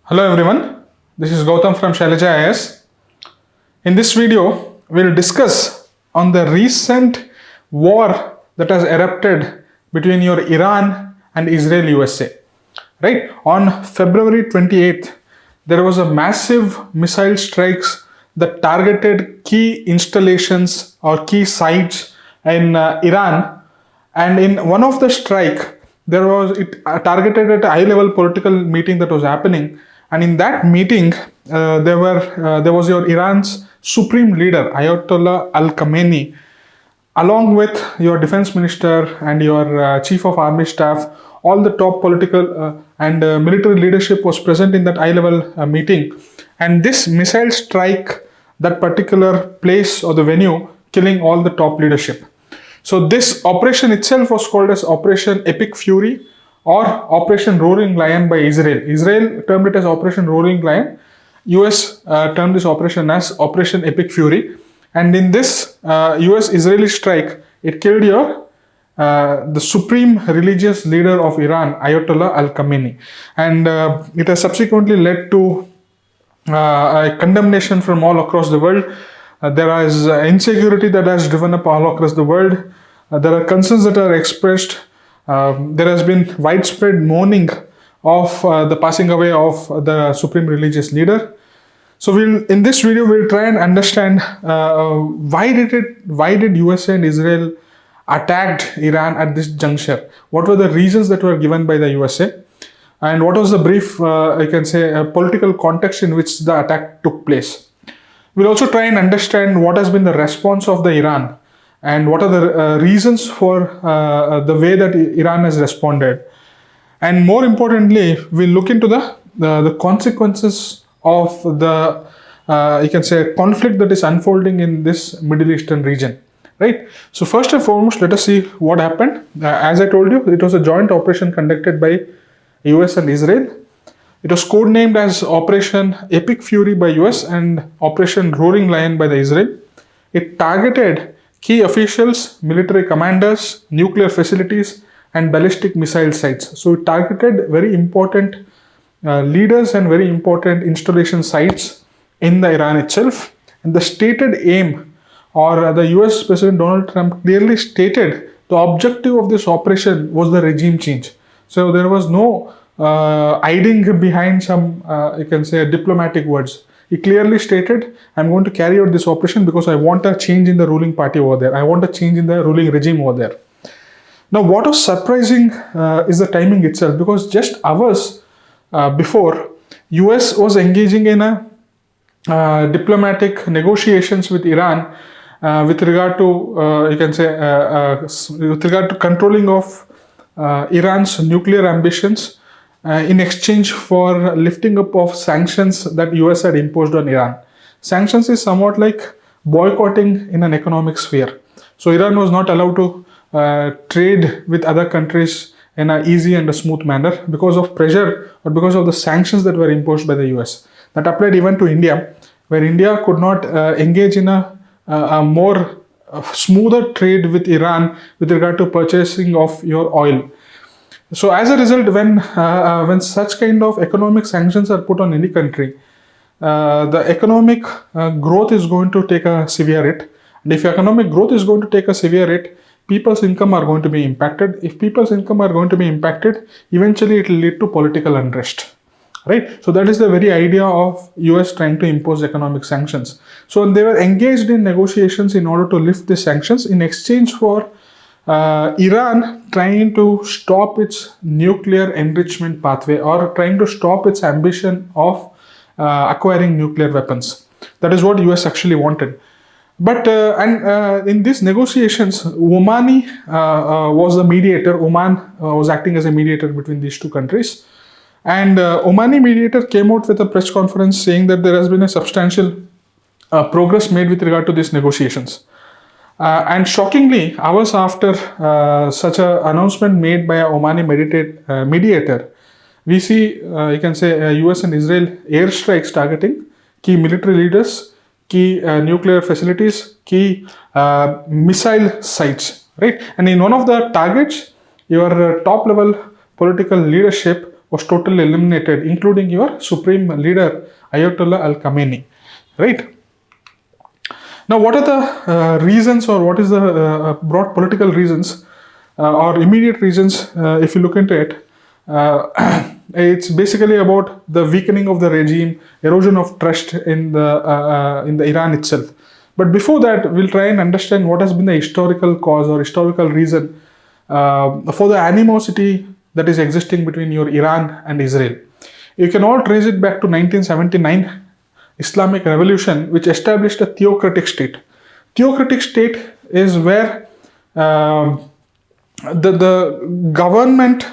Hello everyone, this is Gautam from Shailaja IS. In this video, we'll discuss on the recent war that has erupted between your Iran and Israel USA. Right? On February 28th, there was a massive missile strikes that targeted key installations or key sites in Iran, and in one of the strike it targeted at a high level political meeting that was happening, and in that meeting there was your Iran's Supreme Leader Ayatollah Khamenei, along with your defense minister and your chief of army staff. All the top political and military leadership was present in that high level meeting, and this missile strike that particular place or the venue, killing all the top leadership. So this operation itself was called as Operation Epic Fury or Operation Roaring Lion by Israel. Israel termed it as Operation Roaring Lion. US termed this operation as Operation Epic Fury. And in this US-Israeli strike, it killed the supreme religious leader of Iran, Ayatollah Khamenei. And it has subsequently led to a condemnation from all across the world. There is insecurity that has driven up all across the world. There are concerns that are expressed. There has been widespread mourning of the passing away of the supreme religious leader. So in this video we'll try and understand why did USA and Israel attacked Iran at this juncture. What were the reasons that were given by the USA, and what was the brief political context in which the attack took place. We'll also try and understand what has been the response of the Iran and what are the reasons for the way that Iran has responded. And more importantly, we'll look into the consequences of the conflict that is unfolding in this Middle Eastern region. Right? So first and foremost, let us see what happened. As I told you, it was a joint operation conducted by US and Israel. It was codenamed as Operation Epic Fury by US and Operation Roaring Lion by the Israel. It targeted key officials, military commanders, nuclear facilities, and ballistic missile sites. So it targeted very important leaders and very important installation sites in the Iran itself. And the stated aim, or the US President Donald Trump clearly stated, the objective of this operation was the regime change. So there was no hiding behind some diplomatic words. He clearly stated, I'm going to carry out this operation because I want a change in the ruling party over there. I want a change in the ruling regime over there. Now what was surprising is the timing itself, because just hours before, US was engaging in a diplomatic negotiations with Iran with regard to controlling of Iran's nuclear ambitions in exchange for lifting up of sanctions that US had imposed on Iran. Sanctions is somewhat like boycotting in an economic sphere. So Iran was not allowed to trade with other countries in an easy and a smooth manner because of pressure or because of the sanctions that were imposed by the US. That applied even to India, where India could not engage in a more smoother trade with Iran with regard to purchasing of your oil. So as a result, when such kind of economic sanctions are put on any country, the economic growth is going to take a severe hit. And if economic growth is going to take a severe hit, people's income are going to be impacted. If people's income are going to be impacted, eventually it will lead to political unrest. Right? So that is the very idea of US trying to impose economic sanctions. So they were engaged in negotiations in order to lift the sanctions in exchange for Iran trying to stop its nuclear enrichment pathway, or trying to stop its ambition of acquiring nuclear weapons. That is what US actually wanted. But in these negotiations, Omani was the mediator. Oman was acting as a mediator between these two countries. And Omani mediator came out with a press conference saying that there has been a substantial progress made with regard to these negotiations. And shockingly, hours after such an announcement made by a Omani mediator, we see, US and Israel airstrikes targeting key military leaders, key nuclear facilities, key missile sites, right? And in one of the targets, your top level political leadership was totally eliminated, including your Supreme Leader Ayatollah Khamenei, right? Now, what are the reasons, or what is the broad political reasons or immediate reasons? If you look into it, it's basically about the weakening of the regime, erosion of trust in the Iran itself. But before that, we'll try and understand what has been the historical cause or historical reason for the animosity that is existing between your Iran and Israel. You can all trace it back to 1979 Islamic Revolution, which established a theocratic state. Theocratic state is where the government,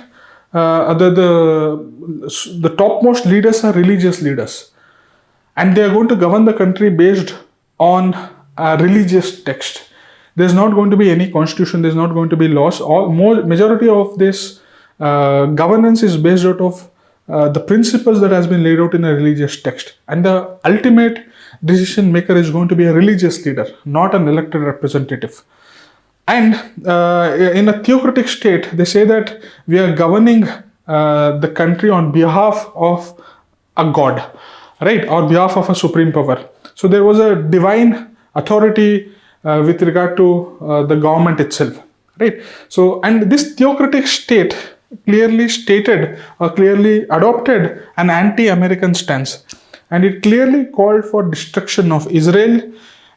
the topmost leaders are religious leaders, and they are going to govern the country based on a religious text. There's not going to be any constitution. There's not going to be laws. Majority of this governance is based out of the principles that has been laid out in a religious text, and the ultimate decision maker is going to be a religious leader, not an elected representative. And in a theocratic state, they say that we are governing the country on behalf of a god, right, or behalf of a supreme power. So there was a divine authority with regard to the government itself, right? So, and this theocratic state clearly stated or clearly adopted an anti-American stance, and it clearly called for destruction of Israel,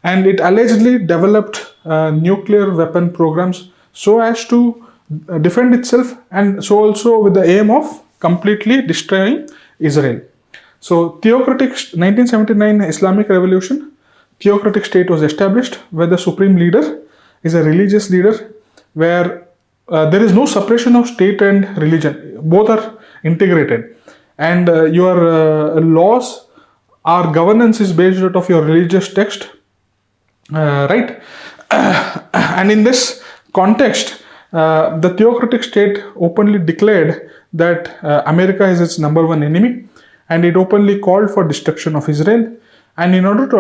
and it allegedly developed nuclear weapon programs so as to defend itself, and so also with the aim of completely destroying Israel. So theocratic 1979 Islamic Revolution, theocratic state was established where the supreme leader is a religious leader, where there is no separation of state and religion. Both are integrated, and your laws or governance is based out of your religious text, right? And in this context, the theocratic state openly declared that America is its number one enemy, and it openly called for destruction of Israel. And in order to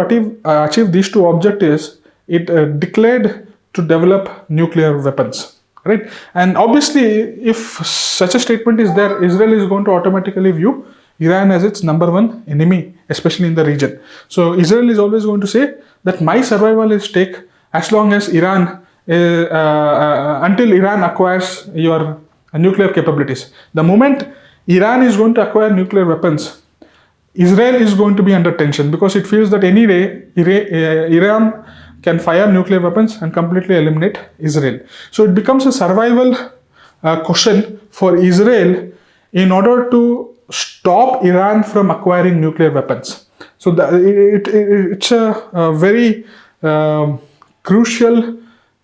achieve these two objectives, it declared to develop nuclear weapons, right? And obviously, if such a statement is there, Israel is going to automatically view Iran as its number one enemy, especially in the region. So Israel is always going to say that my survival is stake as long as Iran, until Iran acquires your nuclear capabilities. The moment Iran is going to acquire nuclear weapons, Israel is going to be under tension, because it feels that any day Iran can fire nuclear weapons and completely eliminate Israel. So it becomes a survival question for Israel in order to stop Iran from acquiring nuclear weapons. So it's a very crucial,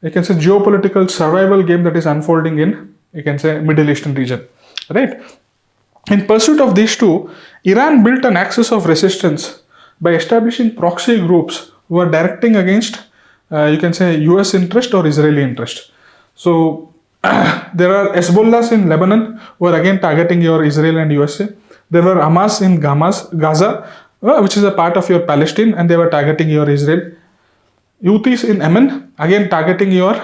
you can say, geopolitical survival game that is unfolding in, you can say, Middle Eastern region, right? In pursuit of these two, Iran built an axis of resistance by establishing proxy groups who are directing against, you can say, US interest or Israeli interest. So there are Hezbollahs in Lebanon who are again targeting your Israel and USA. There were Hamas in Gaza, which is a part of your Palestine, and they were targeting your Israel. Houthis in Yemen, again targeting your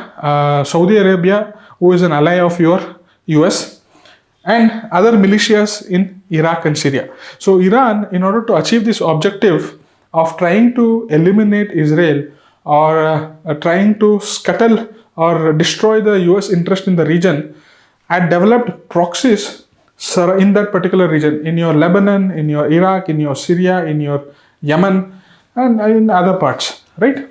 Saudi Arabia, who is an ally of your US, and other militias in Iraq and Syria. So Iran, in order to achieve this objective of trying to eliminate Israel or trying to scuttle or destroy the US interest in the region, had developed proxies in that particular region, in your Lebanon, in your Iraq, in your Syria, in your Yemen, and in other parts, right?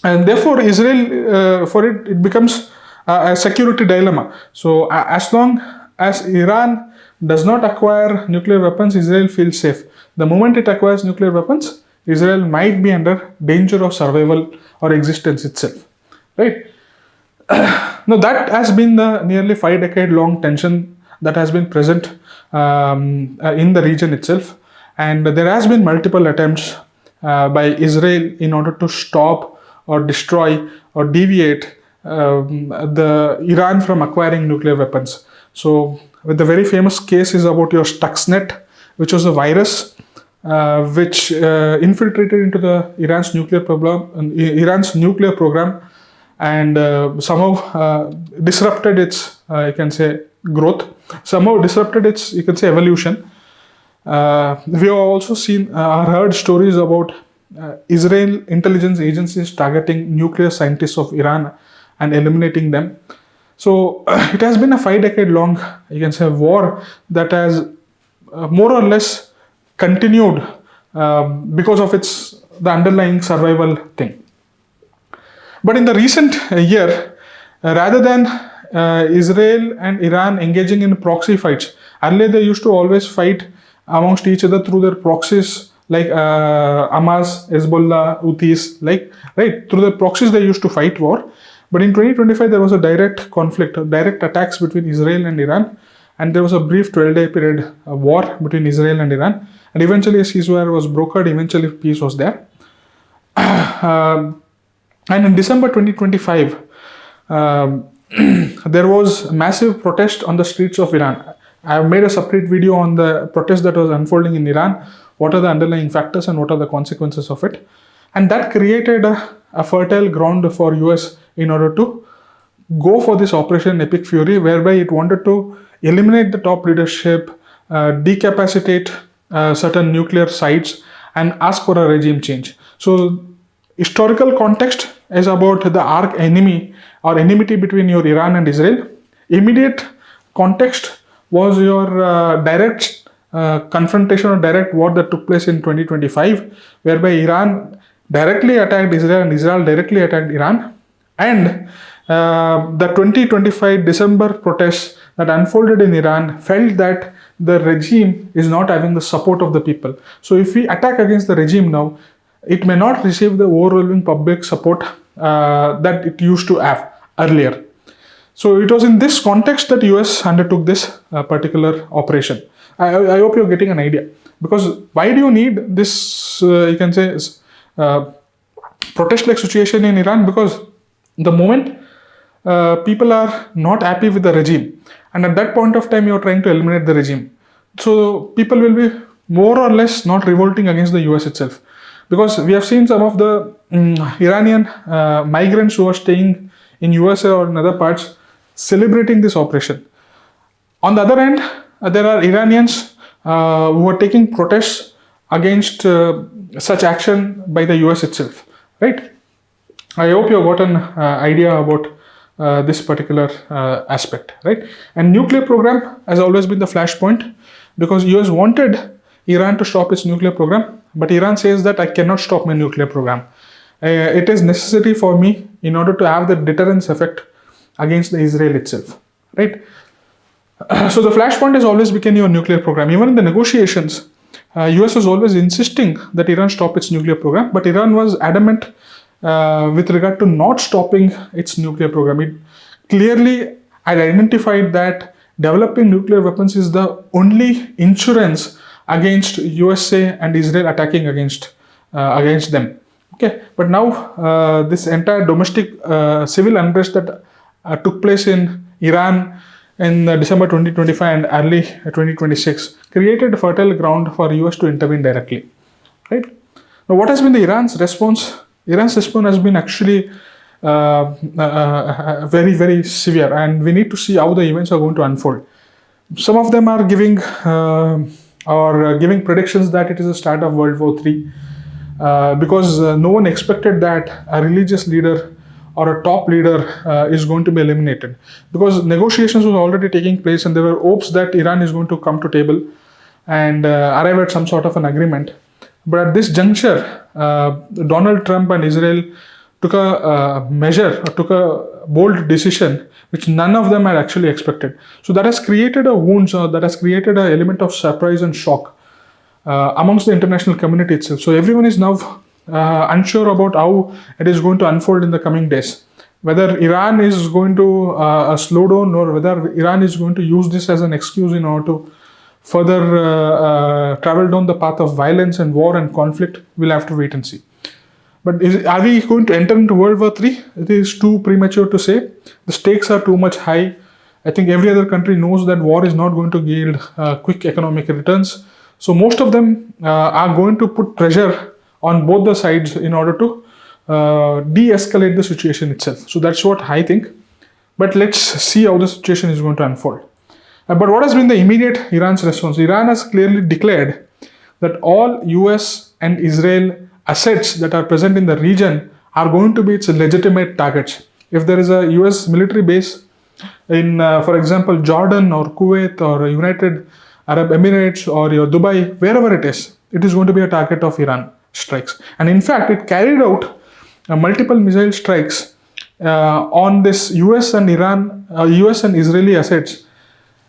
And therefore Israel, for it becomes a security dilemma. So as long as Iran does not acquire nuclear weapons, Israel feels safe. The moment it acquires nuclear weapons, Israel might be under danger of survival or existence itself, right? Now that has been the nearly 5-decade-long tension that has been present in the region itself, and there has been multiple attempts by Israel in order to stop or destroy or deviate the Iran from acquiring nuclear weapons. So with the very famous case is about your Stuxnet, which was a virus which infiltrated into the Iran's nuclear program, and somehow disrupted its, you can say, growth, somehow disrupted its, you can say, evolution. We have also seen or heard stories about Israel intelligence agencies targeting nuclear scientists of Iran and eliminating them. So it has been a 5-decade long, you can say, war that has more or less continued because of the underlying survival thing. But in the recent year, rather than Israel and Iran engaging in proxy fights, earlier they used to always fight amongst each other through their proxies, like Hamas, Hezbollah, Houthis, right? Through the proxies they used to fight war. But in 2025, there was a direct conflict, direct attacks between Israel and Iran, and there was a brief 12-day period war between Israel and Iran. And eventually a ceasefire was brokered, eventually peace was there. And in December 2025, there was massive protest on the streets of Iran. I have made a separate video on the protest that was unfolding in Iran, what are the underlying factors and what are the consequences of it. And that created a fertile ground for US in order to go for this Operation Epic Fury, whereby it wanted to eliminate the top leadership, decapacitate certain nuclear sites, and ask for a regime change. So historical context is about the arch enemy or enmity between your Iran and Israel. Immediate context was your direct confrontation or direct war that took place in 2025, whereby Iran directly attacked Israel and Israel directly attacked Iran. And the 2025 December protests that unfolded in Iran felt that the regime is not having the support of the people. So if we attack against the regime now, it may not receive the overwhelming public support that it used to have earlier. So it was in this context that US undertook this particular operation. I hope you're getting an idea. Because why do you need this, you can say, protest-like situation in Iran? Because the moment people are not happy with the regime, and at that point of time you're trying to eliminate the regime, so people will be more or less not revolting against the US itself. Because we have seen some of the Iranian migrants who are staying in USA or in other parts celebrating this operation. On the other hand, there are Iranians who are taking protests against such action by the US itself, right? I hope you have got an idea about this particular aspect, right? And nuclear program has always been the flashpoint, because US wanted Iran to stop its nuclear program, but Iran says that I cannot stop my nuclear program. It is necessary for me in order to have the deterrence effect against the Israel itself, right? So the flashpoint has always become your nuclear program. Even in the negotiations, US was always insisting that Iran stop its nuclear program, but Iran was adamant with regard to not stopping its nuclear program. It clearly had identified that developing nuclear weapons is the only insurance against USA and Israel attacking against them. Okay, but now this entire domestic civil unrest that took place in Iran in December 2025 and early 2026 created fertile ground for US to intervene directly, right? Now, what has been the Iran's response? Iran's response has been actually very, very severe, and we need to see how the events are going to unfold. Some of them are giving predictions that it is the start of World War III, because no one expected that a religious leader or a top leader is going to be eliminated, because negotiations were already taking place and there were hopes that Iran is going to come to table and arrive at some sort of an agreement. But at this juncture, Donald Trump and Israel took a measure or took a bold decision which none of them had actually expected. So that has created a wound, that has created an element of surprise and shock amongst the international community itself. So everyone is now unsure about how it is going to unfold in the coming days. Whether Iran is going to slow down, or whether Iran is going to use this as an excuse in order to further travel down the path of violence and war and conflict, we'll have to wait and see. But are we going to enter into World War III? It is too premature to say. The stakes are too much high. I think every other country knows that war is not going to yield quick economic returns. So most of them are going to put pressure on both the sides in order to de-escalate the situation itself. So that's what I think. But let's see how the situation is going to unfold. But what has been the immediate Iran's response? Iran has clearly declared that all US and Israel assets that are present in the region are going to be its legitimate targets. If there is a US military base in, for example, Jordan or Kuwait or United Arab Emirates or your Dubai, wherever it is going to be a target of Iran strikes. And in fact, it carried out multiple missile strikes on this US and US and Israeli assets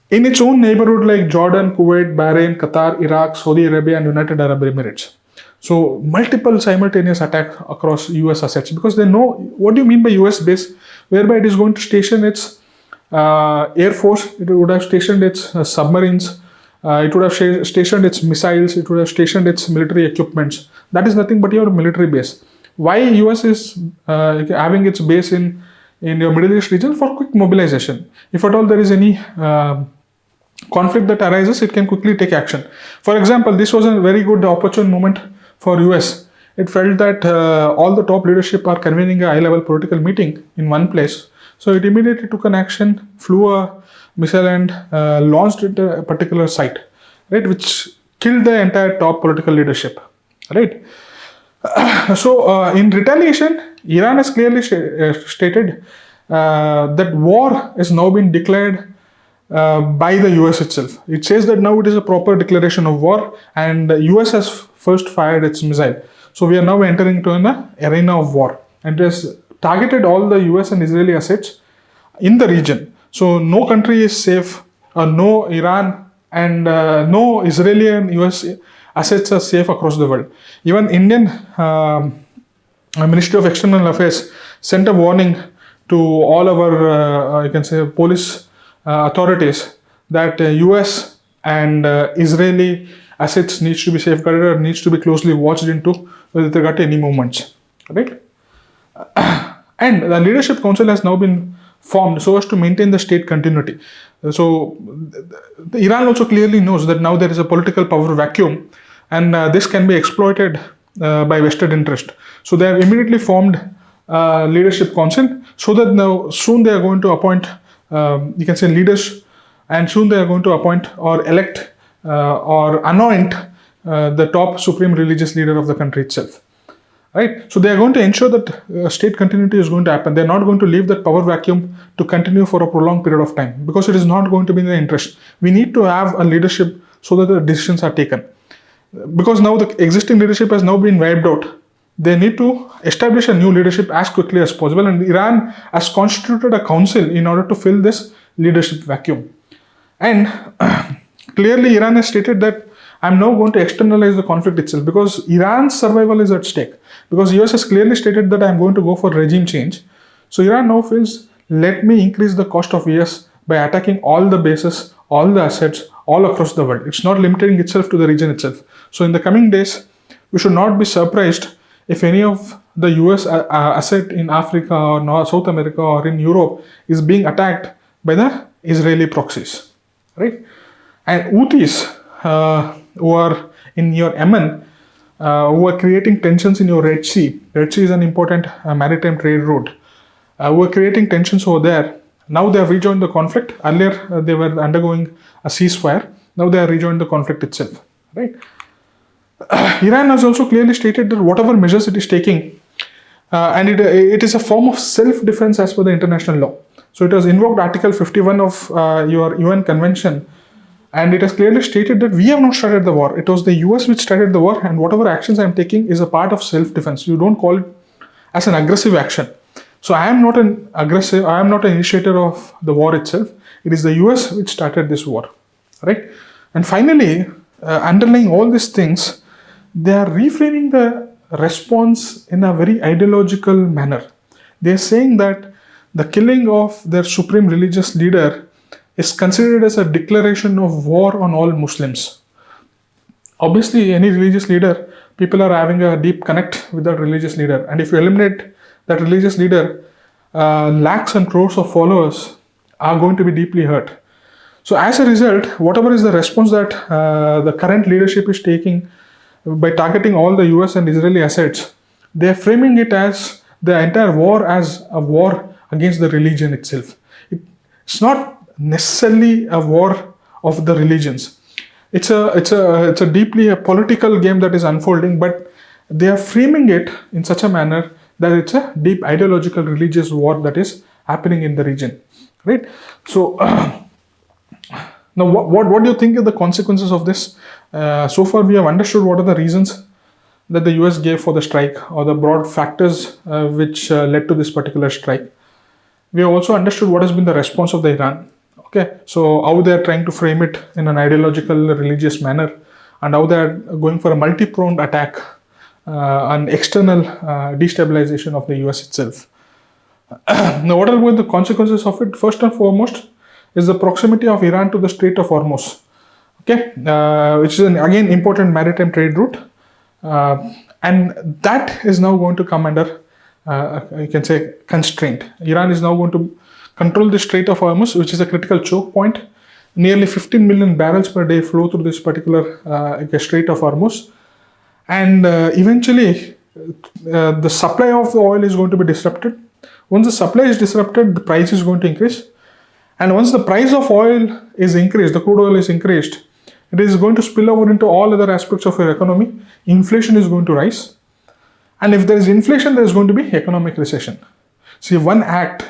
in its own neighborhood like Jordan, Kuwait, Bahrain, Qatar, Iraq, Saudi Arabia, and United Arab Emirates. So multiple simultaneous attacks across US assets, because they know what do you mean by US base, whereby it is going to station its air force, it would have stationed its submarines, it would have stationed its missiles, it would have stationed its military equipments. That is nothing but your military base. Why US is having its base in your Middle East region? For quick mobilization. If at all there is any conflict that arises, it can quickly take action. For example, this was a very good opportune moment for US. It felt that all the top leadership are convening a high-level political meeting in one place. So it immediately took an action, flew a missile and launched it at a particular site, right, which killed the entire top political leadership, right. So in retaliation, Iran has clearly stated that war has now been declared by the US itself. It says that now it is a proper declaration of war, and the US has first fired its missile. So we are now entering into an arena of war, and it has targeted all the US and Israeli assets in the region. So no country is safe, no Iran and no Israeli and US assets are safe across the world. Even Indian Ministry of External Affairs sent a warning to all our, you can say, police authorities that US and Israeli assets needs to be safeguarded or needs to be closely watched into with regard to any movements, right? And the Leadership Council has now been formed so as to maintain the state continuity. So Iran also clearly knows that now there is a political power vacuum, and this can be exploited by vested interest. So they have immediately formed Leadership Council, so that now soon they are going to appoint, you can say, leaders, and soon they are going to appoint or elect or anoint the top supreme religious leader of the country itself. Right? So they are going to ensure that state continuity is going to happen. They are not going to leave that power vacuum to continue for a prolonged period of time, because it is not going to be in their interest. We need to have a leadership so that the decisions are taken. Because now the existing leadership has now been wiped out. They need to establish a new leadership as quickly as possible, and Iran has constituted a council in order to fill this leadership vacuum. And clearly Iran has stated that I'm now going to externalize the conflict itself, because Iran's survival is at stake. Because US has clearly stated that I'm going to go for regime change. So Iran now feels, let me increase the cost of US by attacking all the bases, all the assets, all across the world. It's not limiting itself to the region itself. So in the coming days, we should not be surprised if any of the US asset in Africa or South America or in Europe is being attacked by the Israeli proxies, right? And Houthis who are in your Yemen, who are creating tensions in your Red Sea. Red Sea is an important maritime trade route. Who are creating tensions over there. Now they have rejoined the conflict. Earlier they were undergoing a ceasefire. Now they have rejoined the conflict itself, right? Iran has also clearly stated that whatever measures it is taking, and it is a form of self-defense as per the international law. So it has invoked Article 51 of your UN Convention, and it has clearly stated that we have not started the war. It was the US which started the war, and whatever actions I am taking is a part of self-defense. You don't call it as an aggressive action. So I am not an aggressive, I am not an initiator of the war itself. It is the US which started this war, right? And finally, underlying all these things, they are reframing the response in a very ideological manner. They are saying that the killing of their supreme religious leader is considered as a declaration of war on all Muslims. Obviously, any religious leader, people are having a deep connect with that religious leader. And if you eliminate that religious leader, lakhs and crores of followers are going to be deeply hurt. So as a result, whatever is the response that the current leadership is taking by targeting all the US and Israeli assets, they are framing it as the entire war as a war against the religion itself. It's not necessarily a war of the religions. It's a deeply a political game that is unfolding, but they are framing it in such a manner that it's a deep ideological religious war that is happening in the region, right? So now what do you think are the consequences of this? So far we have understood what are the reasons that the US gave for the strike, or the broad factors which led to this particular strike. We have also understood what has been the response of the Iran. Okay, so how they are trying to frame it in an ideological, religious manner, and how they are going for a multi-pronged attack, an external destabilization of the US itself. Now, what are the consequences of it? First and foremost is the proximity of Iran to the Strait of Hormuz. Okay, which is again important maritime trade route, and that is now going to come under, you can say, constraint. Iran is now going to control the Strait of Hormuz, which is a critical choke point. Nearly 15 million barrels per day flow through this particular Strait of Hormuz, and eventually the supply of the oil is going to be disrupted. Once the supply is disrupted, the price is going to increase, and once the price of oil is increased, the crude oil is increased, it is going to spill over into all other aspects of your economy. Inflation is going to rise, and if there is inflation, there is going to be economic recession. See, one act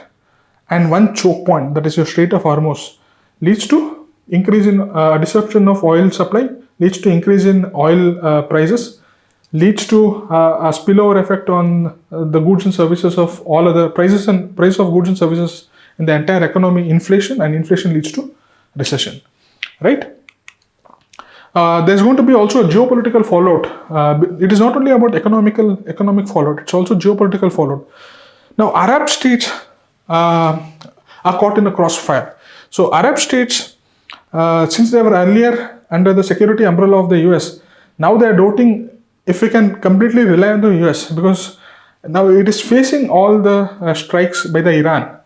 and one choke point, that is your Strait of Hormuz, leads to increase in disruption of oil supply, leads to increase in oil prices, leads to a spillover effect on the goods and services of all other prices, and price of goods and services in the entire economy, inflation, and inflation leads to recession, right? There's going to be also a geopolitical fallout. It is not only about economic fallout, it's also geopolitical fallout. Now, Arab states are caught in the crossfire. So Arab states, since they were earlier under the security umbrella of the US, now they are doubting if we can completely rely on the US, because now it is facing all the strikes by the Iran.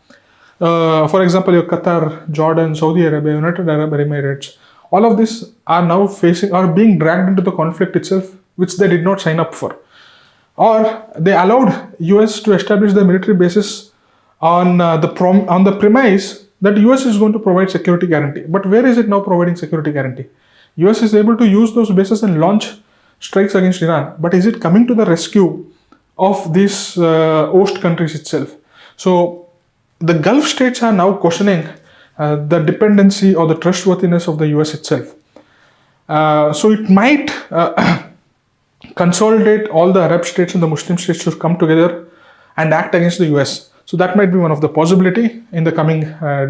For example, your Qatar, Jordan, Saudi Arabia, United Arab Emirates, all of these are now being dragged into the conflict itself, which they did not sign up for. Or they allowed US to establish the military bases on the premise that US is going to provide security guarantee. But where is it now providing security guarantee? US is able to use those bases and launch strikes against Iran, but is it coming to the rescue of these host countries itself? So the Gulf states are now questioning the dependency or the trustworthiness of the US itself. So it might consolidate all the Arab states and the Muslim states to come together and act against the US. So that might be one of the possibility in the coming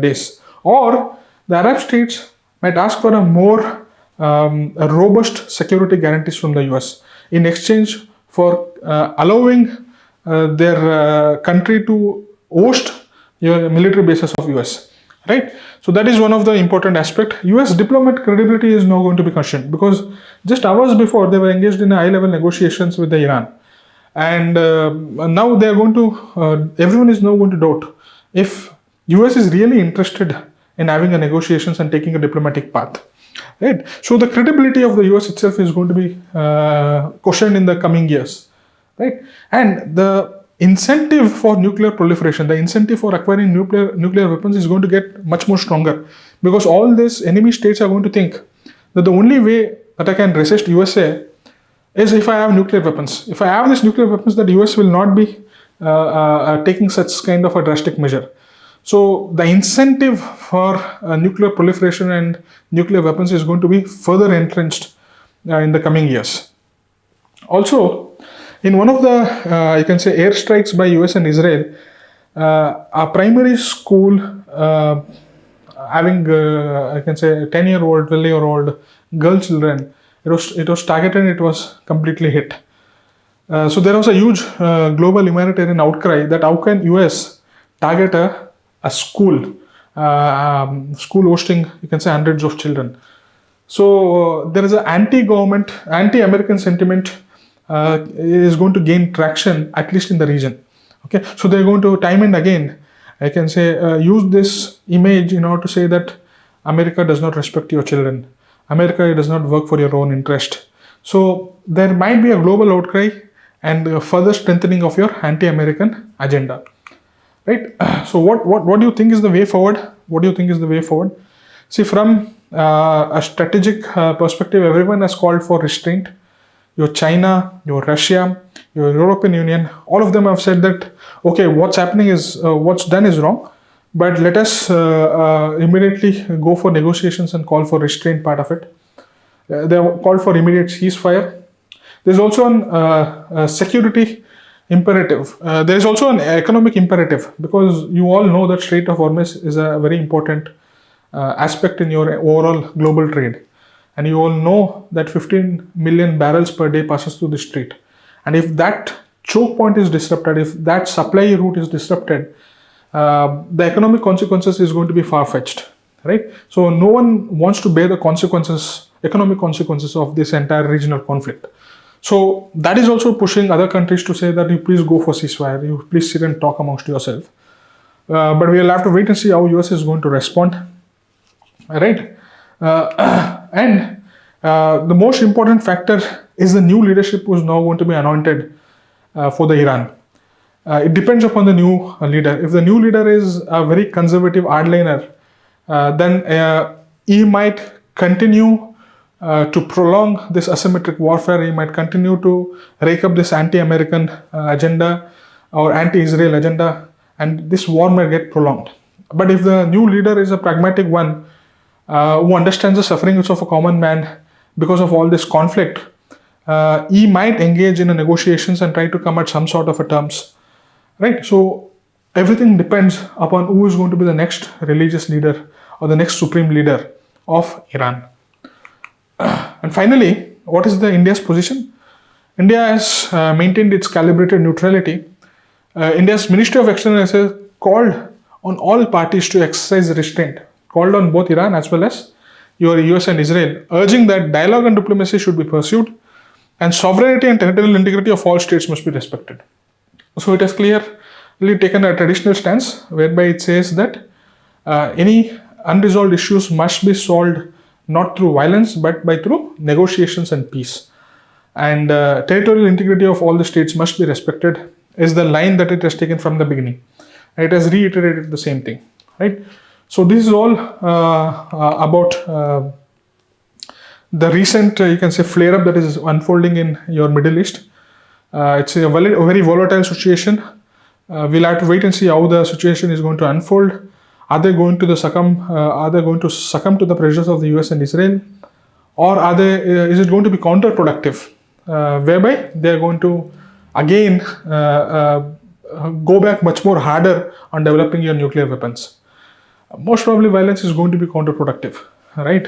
days. Or the Arab states might ask for a more robust security guarantees from the US in exchange for allowing their country to host your military bases of US, right? So that is one of the important aspect. US diplomatic credibility is now going to be questioned, because just hours before they were engaged in high-level negotiations with the Iran, and now they are going to everyone is now going to doubt if US is really interested in having a negotiations and taking a diplomatic path, right? So the credibility of the US itself is going to be questioned in the coming years, right? And the incentive for nuclear proliferation, the incentive for acquiring nuclear weapons is going to get much more stronger, because all these enemy states are going to think that the only way that I can resist USA is if I have nuclear weapons. If I have these nuclear weapons, that US will not be taking such kind of a drastic measure. So the incentive for nuclear proliferation and nuclear weapons is going to be further entrenched in the coming years. Also, in one of the, you can say, airstrikes by US and Israel, a primary school having, I can say, 10-year-old, 12-year-old girl children, it was targeted and it was completely hit. So there was a huge global humanitarian outcry that how can US target a school, school hosting, you can say, hundreds of children. So there is an anti-government, anti-American sentiment is going to gain traction, at least in the region. Okay, so they're going to time and again, I can say, use this image in order to say that America does not respect your children. America does not work for your own interest. So there might be a global outcry and a further strengthening of your anti-American agenda, right? So what do you think is the way forward? What do you think is the way forward? See, from a strategic perspective, everyone has called for restraint. Your China, your Russia, your European Union, all of them have said that, okay, what's happening is, what's done is wrong, but let us immediately go for negotiations and call for restraint part of it. They have called for immediate ceasefire. There's also a security imperative. There is also an economic imperative, because you all know that Strait of Hormuz is a very important aspect in your overall global trade. And you all know that 15 million barrels per day passes through the strait. And if that choke point is disrupted, if that supply route is disrupted, the economic consequences is going to be far-fetched, right? So no one wants to bear the consequences, economic consequences of this entire regional conflict. So that is also pushing other countries to say that you please go for ceasefire, you please sit and talk amongst yourself. But we will have to wait and see how US is going to respond, right? And the most important factor is the new leadership who is now going to be anointed for the Iran. It depends upon the new leader. If the new leader is a very conservative hardliner, then he might continue to prolong this asymmetric warfare. He might continue to rake up this anti-American agenda or anti-Israel agenda, and this war may get prolonged. But if the new leader is a pragmatic one, who understands the sufferings of a common man because of all this conflict, he might engage in negotiations and try to come at some sort of a terms, right? So everything depends upon who is going to be the next religious leader or the next supreme leader of Iran. And finally, what is India's position? India has maintained its calibrated neutrality. India's Ministry of External Affairs called on all parties to exercise restraint, called on both Iran as well as your US and Israel, urging that dialogue and diplomacy should be pursued and sovereignty and territorial integrity of all states must be respected. So it has clearly taken a traditional stance whereby it says that any unresolved issues must be solved not through violence but by through negotiations and peace. And territorial integrity of all the states must be respected is the line that it has taken from the beginning. It has reiterated the same thing, right? So this is all about the recent, you can say, flare-up that is unfolding in your Middle East. It's a very volatile situation. We'll have to wait and see how the situation is going to unfold. Are they going to succumb to the pressures of the US and Israel, or is it going to be counterproductive, whereby they are going to again go back much more harder on developing your nuclear weapons? Most probably violence is going to be counterproductive, right?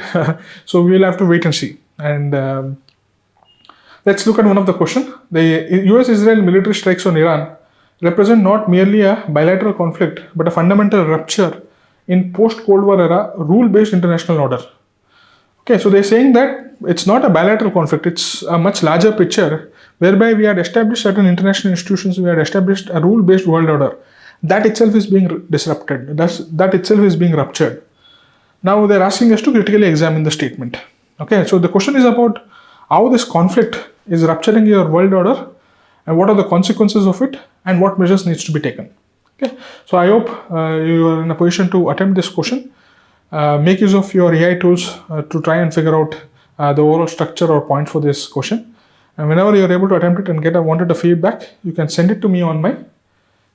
So we will have to wait and see. And let's look at one of the questions. The US-Israel military strikes on Iran represent not merely a bilateral conflict, but a fundamental rupture in post-Cold War era rule-based international order. Okay, so they're saying that it's not a bilateral conflict, it's a much larger picture whereby we had established certain international institutions, we had established a rule-based world order. That itself is being disrupted, that itself is being ruptured. Now they're asking us to critically examine the statement. Okay, so the question is about how this conflict is rupturing your world order and what are the consequences of it and what measures needs to be taken. Okay, so I hope you are in a position to attempt this question. Make use of your AI tools to try and figure out the overall structure or point for this question. And whenever you are able to attempt it and wanted a feedback, you can send it to me on my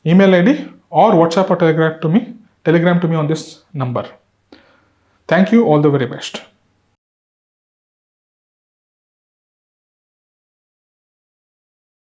email ID or WhatsApp or Telegram to me on this number. Thank you. All the very best.